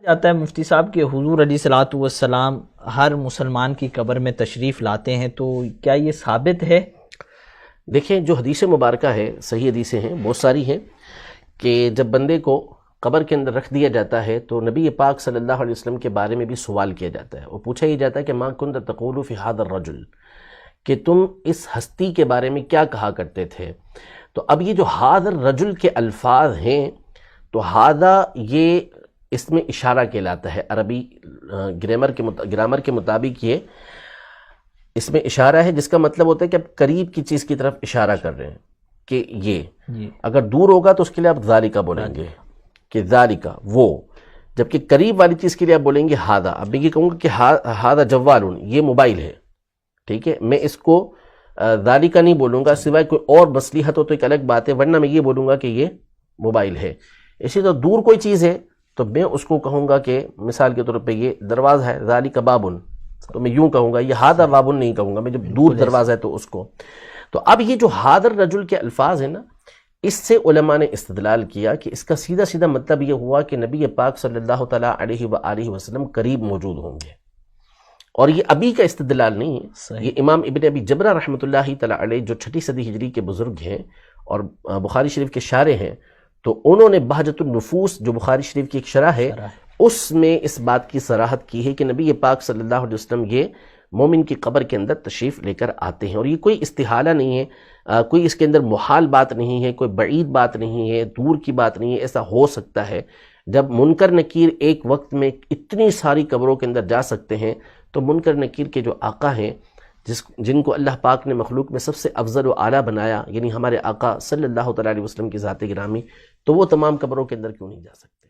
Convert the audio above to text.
جاتا ہے مفتی صاحب کہ حضور علیہ الصلوۃ والسلام ہر مسلمان کی قبر میں تشریف لاتے ہیں، تو کیا یہ ثابت ہے؟ دیکھیں، جو حدیث مبارکہ ہے، صحیح حدیثیں ہیں، بہت ساری ہیں، کہ جب بندے کو قبر کے اندر رکھ دیا جاتا ہے تو نبی پاک صلی اللہ علیہ وسلم کے بارے میں بھی سوال کیا جاتا ہے، اور پوچھا یہ جاتا ہے کہ ما کنت تقول فی ھذا الرجل، کہ تم اس ہستی کے بارے میں کیا کہا کرتے تھے۔ تو اب یہ جو ھذا الرجل کے الفاظ ہیں، تو ھذا یہ اس میں اشارہ کہلاتا ہے، عربی گرامر کے مطابق یہ اس میں اشارہ ہے، جس کا مطلب ہوتا ہے کہ اب قریب کی چیز کی طرف اشارہ کر رہے ہیں، کہ یہ اگر دور ہوگا تو اس کے لیے آپ ذالکا بولیں گے، کہ ذالکا وہ، جبکہ قریب والی چیز کے لیے آپ بولیں گے ھذا۔ اب میں یہ کہوں گا کہ ھذا جوال، یہ موبائل ہے، ٹھیک ہے، میں اس کو ذالکا نہیں بولوں گا، سوائے کوئی اور مصلحت ہو تو ایک الگ بات ہے، ورنہ میں یہ بولوں گا کہ یہ موبائل ہے۔ اسی طرح دور کوئی چیز ہے تو میں اس کو کہوں گا کہ مثال کے طور پہ یہ دروازہ ہے، ذالک بابن، تو میں یوں کہوں گا، یہ ھذا بابن نہیں کہوں گا، میں جب دور دروازہ ہے تو اس کو۔ تو اب یہ جو ھذا الرجل کے الفاظ ہیں نا، اس سے علماء نے استدلال کیا کہ اس کا سیدھا سیدھا مطلب یہ ہوا کہ نبی پاک صلی اللہ تعالیٰ علیہ وآلہ وسلم قریب موجود ہوں گے، اور یہ ابھی کا استدلال نہیں ہے، یہ امام ابن ابی جبرہ رحمۃ اللہ تعالیٰ علیہ جو 6 صدی ہجری کے بزرگ ہیں اور بخاری شریف کے شارح ہیں، تو انہوں نے بہجت النفوس جو بخاری شریف کی ایک شرح ہے، اس میں اس بات کی صراحت کی ہے کہ نبی پاک صلی اللہ علیہ وسلم یہ مومن کی قبر کے اندر تشریف لے کر آتے ہیں، اور یہ کوئی استحالہ نہیں ہے، کوئی اس کے اندر محال بات نہیں ہے، کوئی بعید بات نہیں ہے، دور کی بات نہیں ہے۔ ایسا ہو سکتا ہے جب منکر نکیر ایک وقت میں اتنی ساری قبروں کے اندر جا سکتے ہیں، تو منکر نکیر کے جو آقا ہیں، جن کو اللہ پاک نے مخلوق میں سب سے افضل و اعلیٰ بنایا، یعنی ہمارے آقا صلی اللہ تعالیٰ علیہ وسلم کی ذات گرامی، تو وہ تمام قبروں کے اندر کیوں نہیں جا سکتے؟